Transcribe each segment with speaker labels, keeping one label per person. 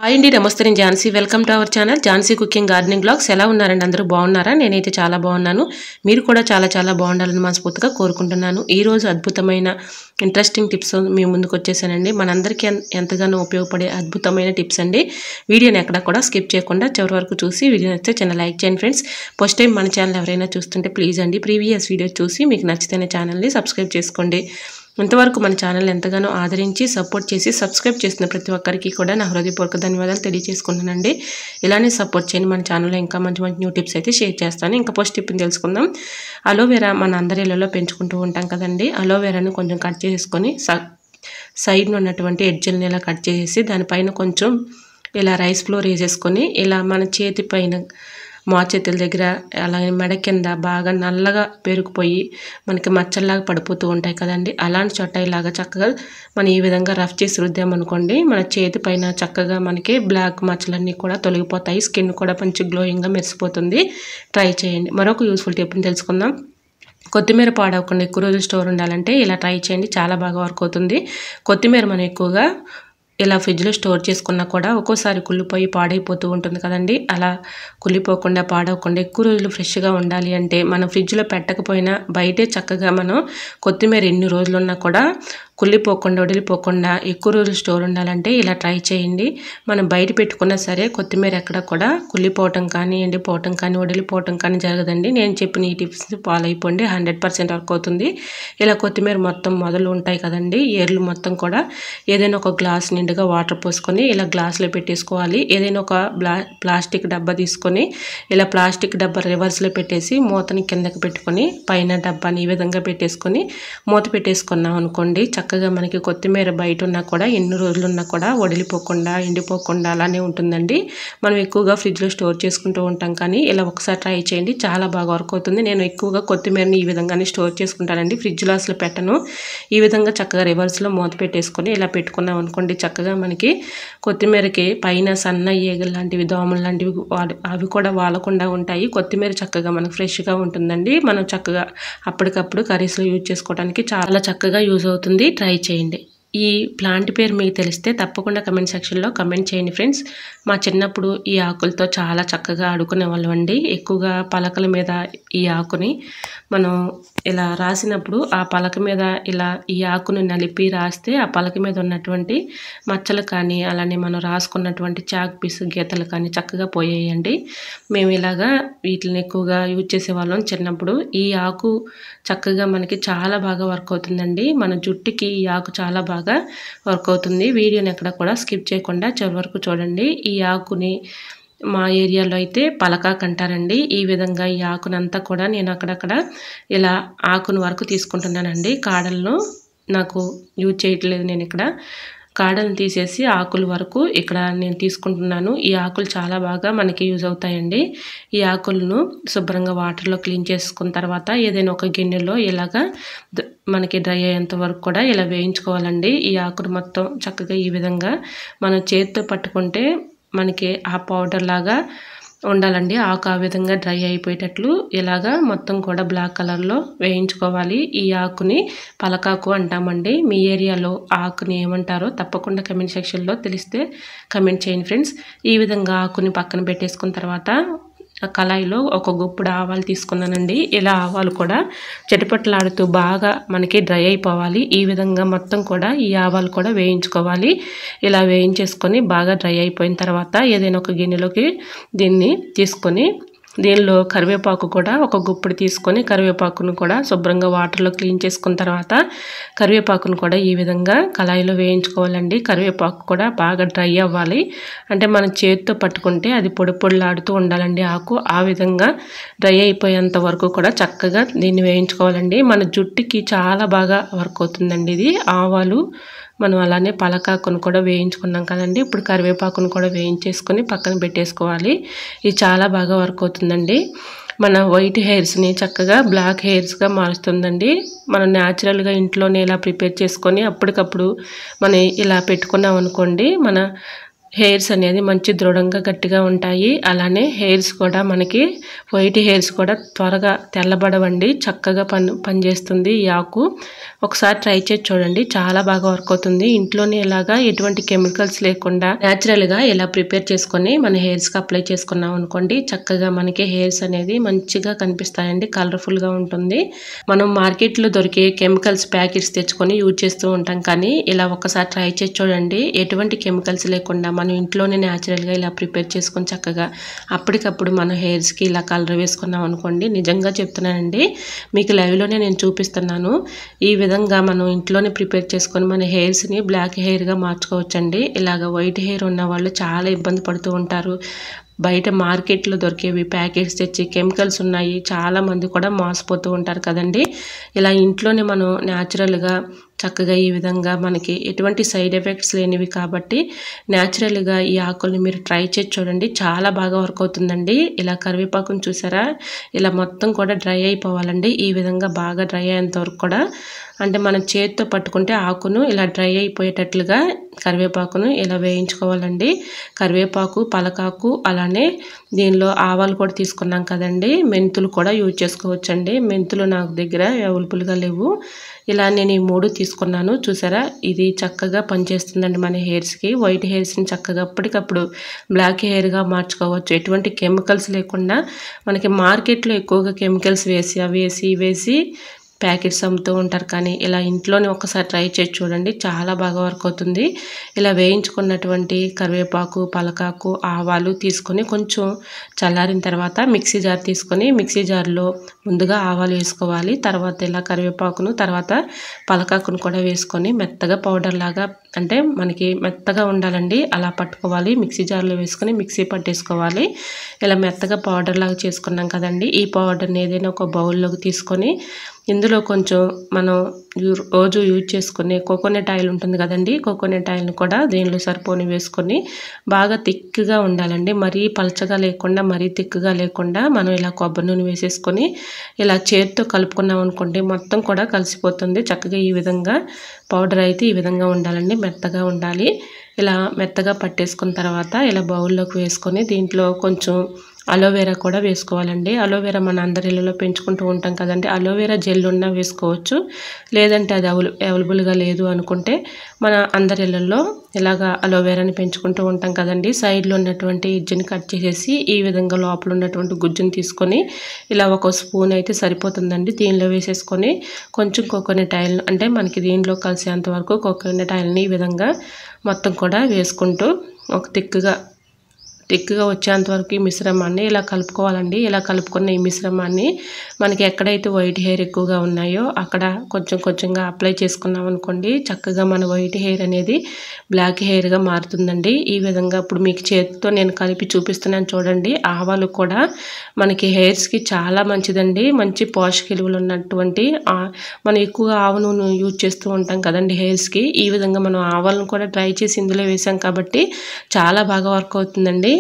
Speaker 1: Hi అండి, నమస్తే. నేను Jhansi. Welcome to our channel Jhansi cooking gardening blogs. ఎలా ఉన్నారండి? అందరూ బాగున్నారా? నేనైతే చాలా బాగున్నాను. మీరు కూడా చాలా బాగుండాలని మనస్ఫూర్తిగా కోరుకుంటున్నాను. ఈరోజు అద్భుతమైన ఇంట్రెస్టింగ్ టిప్స్ మీ ముందుకు వచ్చేసానండి. మనందరికీ ఎంతగానో ఉపయోగపడే అద్భుతమైన టిప్స్ అండి. వీడియోని ఎక్కడ కూడా స్కిప్ చేయకుండా చివరి వరకు చూసి వీడియో నచ్చితే చిన్న లైక్ చేయండి ఫ్రెండ్స్. ఫస్ట్ టైం మన ఛానల్ ఎవరైనా చూస్తుంటే ప్లీజ్ అండి ప్రీవియస్ వీడియో చూసి మీకు నచ్చితేనే ఛానల్ని సబ్స్క్రైబ్ చేసుకోండి. ఇంతవరకు మన ఛానల్ ఎంతగానో ఆదరించి సపోర్ట్ చేసి సబ్స్క్రైబ్ చేసిన ప్రతి ఒక్కరికి కూడా నా హృదయపూర్వక ధన్యవాదాలు తెలియజేసుకుంటున్నానండి. ఇలానే సపోర్ట్ చేయండి. మన ఛానల్లో ఇంకా మంచి న్యూ టిప్స్ అయితే షేర్ చేస్తాను. ఇంకా ఫస్ట్ టిప్ని తెలుసుకుందాం. అలోవెరా మన అందరి ఇళ్ళలో పెంచుకుంటూ ఉంటాం కదండి. అలోవెరాను కొంచెం కట్ చేసుకొని సైడ్న ఉన్నటువంటి ఎడ్జల్ని ఇలా కట్ చేసేసి దానిపైన కొంచెం ఇలా రైస్ ఫ్లోర్ వేసేసుకొని ఇలా మన చేతి పైన మోచేతుల దగ్గర అలాగే మెడ కింద బాగా నల్లగా పెరిగిపోయి మనకి మచ్చల్లాగా పడిపోతూ ఉంటాయి కదండి. అలాంటి చోట ఇలాగా చక్కగా మనం ఈ విధంగా రఫ్ చేసి రుద్దామనుకోండి మన చేతి పైన చక్కగా మనకి బ్లాక్ మచ్చలన్నీ కూడా తొలగిపోతాయి. స్కిన్ కూడా మంచి గ్లోయింగ్గా మెరిసిపోతుంది. ట్రై చేయండి. మరొక యూస్ఫుల్ టిప్ని తెలుసుకుందాం. కొత్తిమీర పాడవకుండా ఎక్కువ రోజులు స్టోర్ ఉండాలంటే ఇలా ట్రై చేయండి. చాలా బాగా వర్క్ అవుతుంది. కొత్తిమీర మనం ఎక్కువగా ఇలా ఫ్రిడ్జ్లో స్టోర్ చేసుకున్నా కూడా ఒక్కోసారి కుళ్ళిపోయి పాడైపోతూ ఉంటుంది కదండి. అలా కుళ్ళిపోకుండా పాడవకుండా ఎక్కువ రోజులు ఫ్రెష్గా ఉండాలి అంటే మనం ఫ్రిడ్జ్లో పెట్టకపోయినా బయటే చక్కగా మనం కొత్తిమీర ఎన్ని రోజులు ఉన్నా కూడా కుళ్ళిపోకుండా వదిలిపోకుండా ఎక్కువ రోజులు స్టోర్ ఉండాలంటే ఇలా ట్రై చేయండి. మనం బయట పెట్టుకున్నా సరే కొత్తిమీర ఎక్కడ కూడా కుళ్ళిపోవటం కానీ ఎండిపోవటం కానీ వదిలిపోవటం కానీ జరగదండి. నేను చెప్పిన ఈ టిప్స్ ఫాలో అయిపోండి. 100% వర్క్ అవుతుంది. ఇలా కొత్తిమీర మొత్తం మొదలు ఉంటాయి కదండి, ఏర్లు మొత్తం కూడా ఏదైనా ఒక గ్లాస్ నిండుగా వాటర్ పోసుకొని ఇలా గ్లాసులో పెట్టేసుకోవాలి. ఏదైనా ఒక ప్లాస్టిక్ డబ్బా తీసుకొని ఇలా ప్లాస్టిక్ డబ్బా రివర్స్లో పెట్టేసి మూతని కిందకి పెట్టుకొని పైన డబ్బాని ఈ విధంగా పెట్టేసుకొని మూత పెట్టేసుకున్నాం అనుకోండి చక్కగా మనకి కొత్తిమీర బయట ఉన్నా కూడా ఎన్ని రోజులు ఉన్నా కూడా వడిలిపోకుండా ఎండిపోకుండా అలానే ఉంటుందండి. మనం ఎక్కువగా ఫ్రిడ్జ్లో స్టోర్ చేసుకుంటూ ఉంటాం కానీ ఇలా ఒకసారి ట్రై చేయండి. చాలా బాగా వర్క్ అవుతుంది. నేను ఎక్కువగా కొత్తిమీరని ఈ విధంగానే స్టోర్ చేసుకుంటానండి. ఫ్రిడ్జ్లో అసలు పెట్టను. ఈ విధంగా చక్కగా రివర్స్లో మూత పెట్టేసుకొని ఇలా పెట్టుకున్నాం అనుకోండి చక్కగా మనకి కొత్తిమీరకి పైన సన్న ఈగలు లాంటివి దోమలు లాంటివి అవి కూడా వాలకుండా ఉంటాయి. కొత్తిమీర చక్కగా మనకు ఫ్రెష్గా ఉంటుందండి. మనం చక్కగా అప్పటికప్పుడు కర్రీస్లో యూజ్ చేసుకోవడానికి చాలా చక్కగా యూజ్ అవుతుంది. ట్రై చేయండి. ఈ ప్లాంట్ పేరు మీకు తెలిస్తే తప్పకుండా కమెంట్ సెక్షన్లో కమెంట్ చేయండి ఫ్రెండ్స్. మా చిన్నప్పుడు ఈ ఆకులతో చాలా చక్కగా ఆడుకునే వాళ్ళం అండి. ఎక్కువగా పలకల మీద ఈ ఆకుని మనం ఇలా రాసినప్పుడు ఆ పలక మీద ఇలా ఈ ఆకుని నలిపి రాస్తే ఆ పలక మీద ఉన్నటువంటి మచ్చలు కానీ అలానే మనం రాసుకున్నటువంటి చాక్ పీస్ గీతలు కానీ చక్కగా పోయాయండి. మేము ఇలాగా వీటిని ఎక్కువగా యూజ్ చేసేవాళ్ళం చిన్నప్పుడు. ఈ ఆకు చక్కగా మనకి చాలా బాగా వర్క్ అవుతుందండి. మన జుట్టుకి ఈ ఆకు చాలా బాగా వర్క్ అవుతుంది. వీడియోని ఎక్కడ కూడా స్కిప్ చేయకుండా చివరి వరకు చూడండి. ఈ ఆకుని మా ఏరియాలో అయితే పలకాకు అంటారండి. ఈ విధంగా ఈ ఆకునంతా కూడా నేను అక్కడక్కడ ఇలా ఆకును వరకు తీసుకుంటున్నానండి. కాడలను నాకు యూజ్ చేయట్లేదు. నేను ఇక్కడ కాడలను తీసేసి ఆకుల వరకు ఇక్కడ నేను తీసుకుంటున్నాను. ఈ ఆకులు చాలా బాగా మనకి యూజ్ అవుతాయండి. ఈ ఆకులను శుభ్రంగా వాటర్లో క్లీన్ చేసుకున్న తర్వాత ఏదైనా ఒక గిన్నెలో ఇలాగా మనకి డ్రై అయ్యేంత వరకు కూడా ఇలా వేయించుకోవాలండి. ఈ ఆకును మొత్తం చక్కగా ఈ విధంగా మనం చేతితో పట్టుకుంటే మనకి ఆ పౌడర్ లాగా ఉండాలండి. ఆకు ఆ విధంగా డ్రై అయిపోయేటట్లు ఇలాగా మొత్తం కూడా బ్లాక్ కలర్లో వేయించుకోవాలి. ఈ ఆకుని పలకాకు అంటామండి. మీ ఏరియాలో ఆకుని ఏమంటారో తప్పకుండా కమెంట్ సెక్షన్లో తెలిస్తే కమెంట్ చేయండి ఫ్రెండ్స్. ఈ విధంగా ఆకుని పక్కన పెట్టేసుకున్న తర్వాత కళాయిలో ఒక గుప్పుడు ఆవాలు తీసుకున్నానండి. ఇలా ఆవాలు కూడా చిటపట్లాడుతూ బాగా మనకి డ్రై అయిపోవాలి. ఈ విధంగా మొత్తం కూడా ఈ ఆవాలు కూడా వేయించుకోవాలి. ఇలా వేయించేసుకొని బాగా డ్రై అయిపోయిన తర్వాత ఏదైనా ఒక గిన్నెలోకి దీన్ని తీసుకొని దీనిలో కరివేపాకు కూడా ఒక గుప్పుడు తీసుకొని కరివేపాకును కూడా శుభ్రంగా వాటర్లో క్లీన్ చేసుకున్న తర్వాత కరివేపాకును కూడా ఈ విధంగా కళాయిలో వేయించుకోవాలండి. కరివేపాకు కూడా బాగా డ్రై అవ్వాలి. అంటే మనం చేతితో పట్టుకుంటే అది పొడి పొడిలాడుతూ ఉండాలండి ఆకు. ఆ విధంగా డ్రై అయిపోయేంత వరకు కూడా చక్కగా దీన్ని వేయించుకోవాలండి. మన జుట్టుకి చాలా బాగా వర్క్ అవుతుందండి ఇది. ఆవాలు మనం అలానే పలకాకును కూడా వేయించుకున్నాం కదండి. ఇప్పుడు కరివేపాకును కూడా వేయించేసుకొని పక్కన పెట్టేసుకోవాలి. ఇది చాలా బాగా వర్క్ అవుతుందండి. మన వైట్ హెయిర్స్ని చక్కగా బ్లాక్ హెయిర్స్గా మారుస్తుందండి. మనం న్యాచురల్గా ఇంట్లోనే ఇలా ప్రిపేర్ చేసుకొని అప్పటికప్పుడు మనం ఇలా పెట్టుకున్నాం అనుకోండి మన హెయిర్స్ అనేది మంచి దృఢంగా గట్టిగా ఉంటాయి. అలానే హెయిర్స్ కూడా మనకి వైట్ హెయిర్స్ కూడా త్వరగా తెల్లబడవండి. చక్కగా పనిచేస్తుంది ఈ ఆకు. ఒకసారి ట్రై చేసి చూడండి, చాలా బాగా వర్క్ అవుతుంది. ఇంట్లోనే ఇలాగా ఎటువంటి కెమికల్స్ లేకుండా న్యాచురల్గా ఇలా ప్రిపేర్ చేసుకొని మన హెయిర్స్కి అప్లై చేసుకున్నాం అనుకోండి, చక్కగా మనకి హెయిర్స్ అనేది మంచిగా కనిపిస్తాయండి, కలర్ఫుల్గా ఉంటుంది. మనం మార్కెట్లో దొరికే కెమికల్స్ ప్యాకెట్స్ తెచ్చుకొని యూజ్ చేస్తూ ఉంటాం, కానీ ఇలా ఒకసారి ట్రై చేసి చూడండి. ఎటువంటి కెమికల్స్ లేకుండా మనం ఇంట్లోనే న్యాచురల్గా ఇలా ప్రిపేర్ చేసుకొని చక్కగా అప్పటికప్పుడు మన హెయిర్స్కి ఇలా కలర్ వేసుకున్నాం అనుకోండి, నిజంగా చెప్తున్నానండి, మీకు లైవ్లోనే నేను చూపిస్తున్నాను. ఈ విధంగా మనం ఇంట్లోనే ప్రిపేర్ చేసుకొని మన హెయిర్స్ని బ్లాక్ హెయిర్గా మార్చుకోవచ్చండి. ఇలాగ వైట్ హెయిర్ ఉన్న వాళ్ళు చాలా ఇబ్బంది పడుతూ ఉంటారు. బయట మార్కెట్లో దొరికేవి ప్యాకెట్స్ తెచ్చి కెమికల్స్ ఉన్నాయి, చాలామంది కూడా మోసపోతూ ఉంటారు కదండి. ఇలా ఇంట్లోనే మనం న్యాచురల్గా చక్కగా ఈ విధంగా మనకి ఎటువంటి సైడ్ ఎఫెక్ట్స్ లేనివి కాబట్టి న్యాచురల్గా ఈ ఆకుల్ని మీరు ట్రై చేసి చూడండి, చాలా బాగా వర్క్ అవుతుందండి. ఇలా కరివేపాకును చూసారా, ఇలా మొత్తం కూడా డ్రై అయిపోవాలండి. ఈ విధంగా బాగా డ్రై అయ్యేంత వరకు కూడా, అంటే మనం చేతితో పట్టుకుంటే ఆకును ఇలా డ్రై అయిపోయేటట్లుగా కరివేపాకును ఇలా వేయించుకోవాలండి. కరివేపాకు, పలకాకు, అలానే దీనిలో ఆవాలు కూడా తీసుకున్నాం కదండి, మెంతులు కూడా యూజ్ చేసుకోవచ్చండి. మెంతులు నాకు దగ్గర అవైలబుల్గా లేవు. ఇలా నేను ఈ 3 తీసుకున్నాను. చూసారా, ఇది చక్కగా పనిచేస్తుందండి మన హెయిర్స్కి. వైట్ హెయిర్స్ని చక్కగా అప్పటికప్పుడు బ్లాక్ హెయిర్గా మార్చుకోవచ్చు, ఎటువంటి కెమికల్స్ లేకుండా. మనకి మార్కెట్లో ఎక్కువగా కెమికల్స్ వేసి ప్యాకెట్స్ అమ్ముతూ ఉంటారు, కానీ ఇలా ఇంట్లోనే ఒకసారి ట్రై చేసి చూడండి, చాలా బాగా వర్క్ అవుతుంది. ఇలా వేయించుకున్నటువంటి కరివేపాకు, పలకాకు, ఆవాలు తీసుకొని కొంచెం చల్లారిన తర్వాత మిక్సీ జార్ తీసుకొని మిక్సీ జార్లో ముందుగా ఆవాలు వేసుకోవాలి. తర్వాత ఇలా కరివేపాకును, తర్వాత పలకాకును కూడా వేసుకొని మెత్తగా పౌడర్ లాగా, అంటే మనకి మెత్తగా ఉండాలండి, అలా పట్టుకోవాలి. మిక్సీ జార్లో వేసుకొని మిక్సీ పట్టేసుకోవాలి. ఇలా మెత్తగా పౌడర్ లాగా చేసుకున్నాం కదండి, ఈ పౌడర్ని ఏదైనా ఒక బౌల్లోకి తీసుకొని ఇందులో కొంచెం మనం రోజు యూజ్ చేసుకునే కోకోనట్ ఆయిల్ ఉంటుంది కదండి, కోకోనట్ ఆయిల్ని కూడా దీనిలో సరిపోని వేసుకొని బాగా థిక్గా ఉండాలండి. మరీ పలచగా లేకుండా మరీ థిక్గా లేకుండా మనం ఇలా కొబ్బరి నూనె వేసేసుకొని ఇలా చేతితో కలుపుకున్నాం అనుకోండి, మొత్తం కూడా కలిసిపోతుంది చక్కగా. ఈ విధంగా పౌడర్ అయితే ఈ విధంగా ఉండాలండి, మెత్తగా ఉండాలి. ఇలా మెత్తగా పట్టేసుకున్న తర్వాత ఇలా బౌల్లోకి వేసుకొని దీంట్లో కొంచెం అలోవెరా కూడా వేసుకోవాలండి. అలోవెరా మన అందరి ఇళ్ళలో పెంచుకుంటూ ఉంటాం కదండి, అలోవెరా జెల్ ఉన్నా వేసుకోవచ్చు. లేదంటే అది అవైలబుల్గా లేదు అనుకుంటే మన అందరి ఇళ్ళల్లో ఇలాగా అలోవెరాని పెంచుకుంటూ ఉంటాం కదండి, సైడ్లో ఉన్నటువంటి ఎడ్జ్ని కట్ చేసేసి ఈ విధంగా లోపల ఉన్నటువంటి గుజ్జుని తీసుకొని ఇలా ఒక స్పూన్ అయితే సరిపోతుందండి, దీనిలో వేసేసుకొని కొంచెం కోకోనట్ ఆయిల్, అంటే మనకి దీనిలో కలిసేంత వరకు కోకోనట్ ఆయిల్ని ఈ విధంగా మొత్తం కూడా వేసుకుంటూ ఒక థిక్గా వచ్చేంత వరకు ఈ మిశ్రమాన్ని ఇలా కలుపుకోవాలండి. ఇలా కలుపుకున్న ఈ మిశ్రమాన్ని మనకి ఎక్కడైతే వైట్ హెయిర్ ఎక్కువగా ఉన్నాయో అక్కడ కొంచెంగా అప్లై చేసుకున్నాం అనుకోండి, చక్కగా మన వైట్ హెయిర్ అనేది బ్లాక్ హెయిర్గా మారుతుందండి. ఈ విధంగా ఇప్పుడు మీకు చేతితో నేను కలిపి చూపిస్తున్నాను చూడండి. ఆవాలు కూడా మనకి హెయిర్స్కి చాలా మంచిదండి, మంచి పోషక విలువలు ఉన్నటువంటి, మనం ఎక్కువగా ఆవ నూనె యూజ్ చేస్తూ ఉంటాం కదండి హెయిర్స్కి. ఈ విధంగా మనం ఆవాలను కూడా ట్రై చేసి ఇందులో వేసాం కాబట్టి చాలా బాగా వర్క్ అవుతుందండి.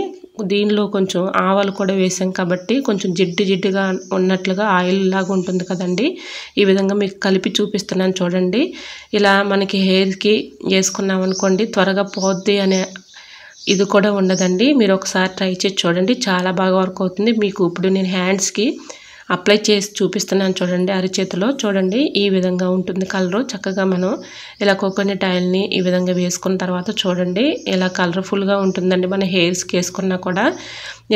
Speaker 1: దీనిలో కొంచెం ఆవాలు కూడా వేసాం కాబట్టి కొంచెం జిడ్డుగా ఉన్నట్లుగా ఆయిల్ లాగా ఉంటుంది కదండి. ఈ విధంగా మీకు కలిపి చూపిస్తున్నాను చూడండి. ఇలా మనకి హెయిర్కి వేసుకున్నాం అనుకోండి త్వరగా పోద్ది అనే ఇది కూడా ఉండదండి. మీరు ఒకసారి ట్రై చేసి చూడండి, చాలా బాగా వర్క్ అవుతుంది. మీకు ఇప్పుడు నేను హ్యాండ్స్కి అప్లై చేసి చూపిస్తున్నాను చూడండి, అరిచేతిలో చూడండి ఈ విధంగా ఉంటుంది కలరు. చక్కగా మనం ఇలా కోకోనట్ ఆయిల్ని ఈ విధంగా వేసుకున్న తర్వాత చూడండి ఇలా కలర్ఫుల్గా ఉంటుందండి. మన హెయిర్స్కి వేసుకున్నా కూడా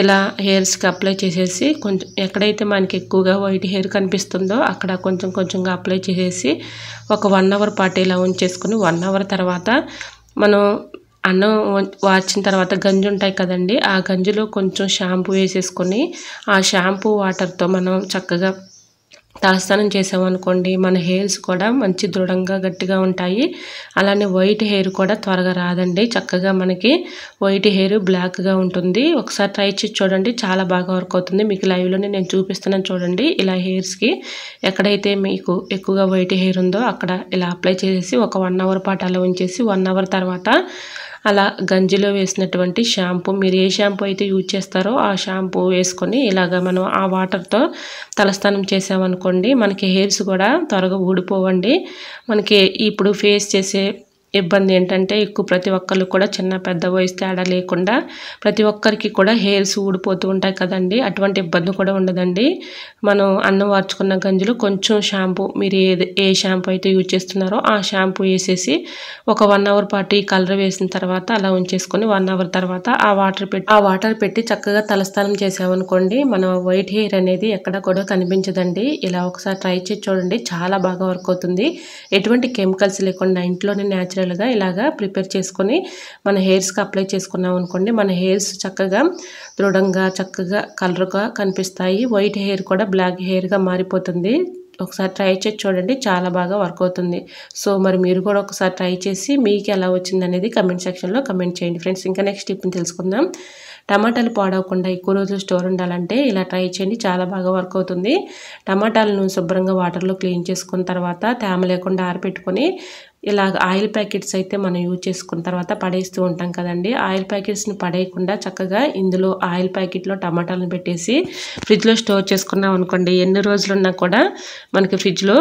Speaker 1: ఇలా హెయిర్స్కి అప్లై చేసేసి కొంచెం ఎక్కడైతే మనకి ఎక్కువగా వైట్ హెయిర్ కనిపిస్తుందో అక్కడ కొంచెంగా అప్లై చేసేసి ఒక 1 అవర్ పాటు ఇలా ఉంచేసుకుని 1 అవర్ తర్వాత మనం అన్నం వార్చిన తర్వాత గంజి ఉంటాయి కదండి, ఆ గంజిలో కొంచెం షాంపూ వేసేసుకొని ఆ షాంపూ వాటర్తో మనం చక్కగా తలస్నానం చేసామనుకోండి మన హెయిర్స్ కూడా మంచి దృఢంగా గట్టిగా ఉంటాయి. అలానే వైట్ హెయిర్ కూడా త్వరగా రాదండి, చక్కగా మనకి వైట్ హెయిర్ బ్లాక్గా ఉంటుంది. ఒకసారి ట్రై చేసి చూడండి, చాలా బాగా వర్క్ అవుతుంది. మీకు లైవ్లోనే నేను చూపిస్తున్నాను చూడండి. ఇలా హెయిర్స్కి ఎక్కడైతే మీకు ఎక్కువగా వైట్ హెయిర్ ఉందో అక్కడ ఇలా అప్లై చేసేసి ఒక 1 అవర్ పాటు అలా ఉంచేసి 1 అవర్ తర్వాత అలా గంజిలో వేసినటువంటి షాంపూ, మీరు ఏ షాంపూ అయితే యూజ్ చేస్తారో ఆ షాంపూ వేసుకొని ఇలాగ మనం ఆ వాటర్తో తలస్నానం చేసామనుకోండి మనకి హెయిర్స్ కూడా త్వరగా ఊడిపోవండి. మనకి ఇప్పుడు ఫేస్ చేసే ఇబ్బంది ఏంటంటే ఎక్కువ ప్రతి ఒక్కళ్ళు కూడా చిన్న పెద్ద వయసు తేడా లేకుండా ప్రతి ఒక్కరికి కూడా హెయిర్స్ ఊడిపోతూ ఉంటాయి కదండి. అటువంటి ఇబ్బంది కూడా ఉండదండి. మనం అన్నం వార్చుకున్న గంజిలో కొంచెం షాంపూ మీరు ఏ షాంపూ అయితే యూజ్ చేస్తున్నారో ఆ షాంపూ వేసేసి ఒక 1 అవర్ పాటు ఈ కలర్ వేసిన తర్వాత అలా ఉంచేసుకొని 1 అవర్ తర్వాత ఆ వాటర్ పెట్టి చక్కగా తలస్నానం చేసామనుకోండి మన వైట్ హెయిర్ అనేది ఎక్కడ కూడా కనిపించదండి. ఇలా ఒకసారి ట్రై చేసి చూడండి, చాలా బాగా వర్క్ అవుతుంది. ఎటువంటి కెమికల్స్ లేకుండా ఇంట్లోనే న్యాచురల్గా ఇలాగా ప్రిపేర్ చేసుకొని మన హెయిర్స్కి అప్లై చేసుకున్నాం అనుకోండి మన హెయిర్స్ చక్కగా దృఢంగా చక్కగా కలర్గా కనిపిస్తాయి. వైట్ హెయిర్ కూడా బ్లాక్ హెయిర్గా మారిపోతుంది. ఒకసారి ట్రై చేసి చూడండి, చాలా బాగా వర్క్ అవుతుంది. సో మరి మీరు కూడా ఒకసారి ట్రై చేసి మీకు ఎలా వచ్చింది అనేది కమెంట్ సెక్షన్లో కమెంట్ చేయండి ఫ్రెండ్స్. ఇంకా నెక్స్ట్ టిప్ని తెలుసుకుందాం. టమాటాలు పాడవకుండా ఎక్కువ రోజులు స్టోర్ ఉండాలంటే ఇలా ట్రై చేయండి, చాలా బాగా వర్క్ అవుతుంది. టమాటాలను శుభ్రంగా వాటర్లో క్లీన్ చేసుకున్న తర్వాత తేమ లేకుండా ఆరబెట్టుకొని ఇలాగ ఆయిల్ ప్యాకెట్స్ అయితే మనం యూజ్ చేసుకున్న తర్వాత పడేస్తూ ఉంటాం కదండి. ఆయిల్ ప్యాకెట్స్ని పడేయకుండా చక్కగా ఇందులో ఆయిల్ ప్యాకెట్లో టమాటాలను పెట్టేసి ఫ్రిడ్జ్లో స్టోర్ చేసుకున్నాం అనుకోండి ఎన్ని రోజులున్నా కూడా మనకి ఫ్రిడ్జ్లో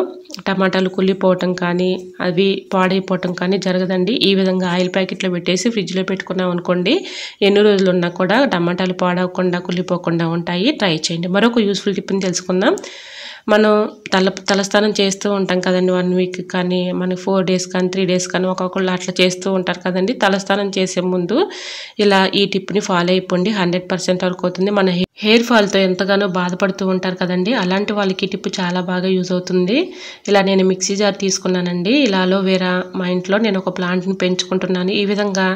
Speaker 1: టమాటాలు కుళ్ళిపోవటం కానీ అవి పాడైపోవటం కానీ జరగదండి. ఈ విధంగా ఆయిల్ ప్యాకెట్లో పెట్టేసి ఫ్రిడ్జ్లో పెట్టుకున్నాం అనుకోండి ఎన్ని రోజులు ఉన్నా కూడా టమాటాలు పాడవకుండా కుళ్ళిపోకుండా ఉంటాయి. ట్రై చేయండి. మరొక యూస్ఫుల్ టిప్ని తెలుసుకుందాం. మనం తలస్నానం చేస్తూ ఉంటాం కదండి 1 వీక్ కానీ మనకి 4 డేస్ కానీ 3 డేస్ కానీ ఒక్కొక్కళ్ళు అట్లా చేస్తూ ఉంటారు కదండి. తలస్నానం చేసే ముందు ఇలా ఈ టిప్ని ఫాలో అయిపోండి, 100% వర్క్ అవుతుంది. మన హెయిర్ ఫాల్తో ఎంతగానో బాధపడుతూ ఉంటారు కదండి, అలాంటి వాళ్ళకి ఈ టిప్ చాలా బాగా యూజ్ అవుతుంది. ఇలా నేను మిక్సీ జార్ తీసుకున్నానండి. ఇలా అలోవెరా మా ఇంట్లో నేను ఒక ప్లాంట్ని పెంచుకుంటున్నాను. ఈ విధంగా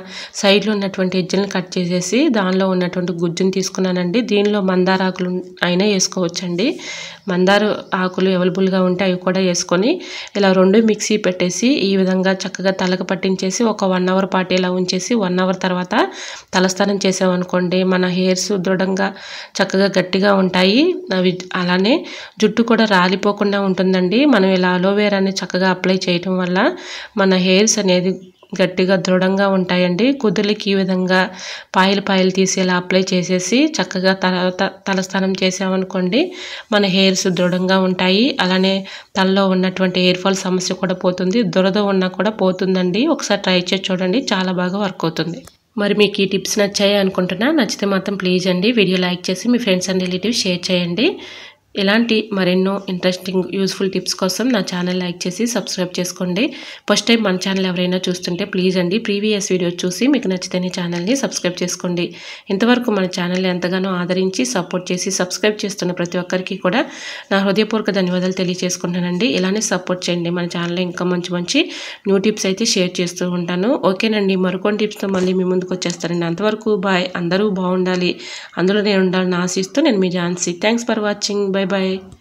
Speaker 1: సైడ్లో ఉన్నటువంటి ఎడ్జల్ని కట్ చేసేసి దానిలో ఉన్నటువంటి గుజ్జుని తీసుకున్నానండి. దీనిలో మందార ఆకులు అయినా వేసుకోవచ్చండి. మందార ఆకులు అవైలబుల్గా ఉంటే అవి కూడా వేసుకొని ఇలా 2 మిక్సీ పెట్టేసి ఈ విధంగా చక్కగా తలకు పట్టించేసి ఒక 1 అవర్ పాటు ఇలా ఉంచేసి 1 అవర్ తర్వాత తలస్నానం చేసామనుకోండి మన హెయిర్స్ దృఢంగా చక్కగా గట్టిగా ఉంటాయి. అవి అలానే జుట్టు కూడా రాలిపోకుండా ఉంటుందండి. మనం ఇలా అలోవెరాని చక్కగా అప్లై చేయటం వల్ల మన హెయిర్స్ అనేది గట్టిగా దృఢంగా ఉంటాయండి. కుదులకి ఈ విధంగా పాయలు తీసి ఇలా అప్లై చేసేసి చక్కగా తలస్నానం చేసామనుకోండి మన హెయిర్స్ దృఢంగా ఉంటాయి. అలానే తలలో ఉన్నటువంటి హెయిర్ ఫాల్ సమస్య కూడా పోతుంది, దురద ఉన్నా కూడా పోతుందండి. ఒకసారి ట్రై చేసి చూడండి, చాలా బాగా వర్క్ అవుతుంది. మరి మీకు ఈ టిప్స్ నచ్చాయి అనుకుంటున్నా. నచ్చితే మాత్రం ప్లీజ్ అండి వీడియో లైక్ చేసి మీ ఫ్రెండ్స్ అండ్ రిలేటివ్స్ షేర్ చేయండి. ఇలాంటి మరెన్నో ఇంట్రెస్టింగ్ యూస్ఫుల్ టిప్స్ కోసం నా ఛానల్ లైక్ చేసి సబ్స్క్రైబ్ చేసుకోండి. ఫస్ట్ టైం మన ఛానల్ ఎవరైనా చూస్తుంటే ప్లీజ్ అండి ప్రీవియస్ వీడియో చూసి మీకు నచ్చితేనే ఛానల్ని సబ్స్క్రైబ్ చేసుకోండి. ఇంతవరకు మన ఛానల్ని ఎంతగానో ఆదరించి సపోర్ట్ చేసి సబ్స్క్రైబ్ చేస్తున్న ప్రతి ఒక్కరికి కూడా నా హృదయపూర్వక ధన్యవాదాలు తెలియజేసుకుంటానండి. ఇలానే సపోర్ట్ చేయండి. మన ఛానల్లో ఇంకా మంచి న్యూ టిప్స్ అయితే షేర్ చేస్తూ ఉంటాను. ఓకేనండి, మరికొన్ని టిప్స్తో మళ్ళీ మీ ముందుకు వచ్చేస్తానండి. అంతవరకు బాయ్. అందరూ బాగుండాలి, అందులో నేను ఉండాలని ఆశిస్తూ నేను మీ Jhansi. Thanks for watching. Bye bye.